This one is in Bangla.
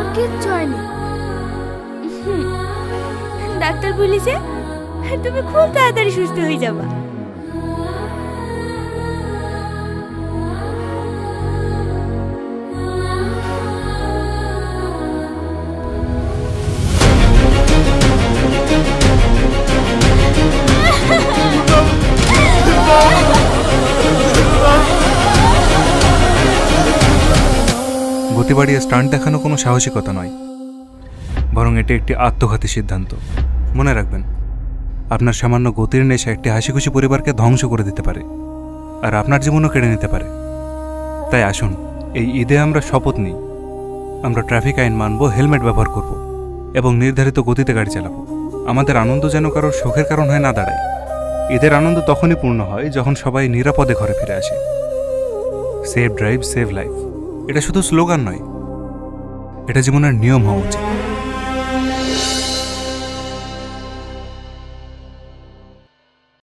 তোর কিচ্ছু হয়নি। ডাক্তার বলেছে তুমি খুব তাড়াতাড়ি সুস্থ হয়ে যাবা। গতি বাড়িয়ে স্টান্ট দেখানো কোনো সাহসিকতা নয়, বরং এটি একটি আত্মঘাতী সিদ্ধান্ত। মনে রাখবেন, আপনার সামান্য গতির নেশা একটি হাসিখুশি পরিবারকে ধ্বংস করে দিতে পারে, আর আপনার জীবনও কেড়ে নিতে পারে। তাই আসুন, এই ঈদে আমরা শপথ নিই, আমরা ট্রাফিক আইন মানব, হেলমেট ব্যবহার করব এবং নির্ধারিত গতিতে গাড়ি চালাবো। আমাদের আনন্দ যেন কারোর শোকের কারণ হয়ে না দাঁড়ায়। ঈদের আনন্দ তখনই পূর্ণ হয় যখন সবাই নিরাপদে ঘরে ফিরে আসে। সেভ ড্রাইভ, সেভ লাইফ, এটা শুধু স্লোগান নয়, এটা জীবনের নিয়ম হওয়া উচিত।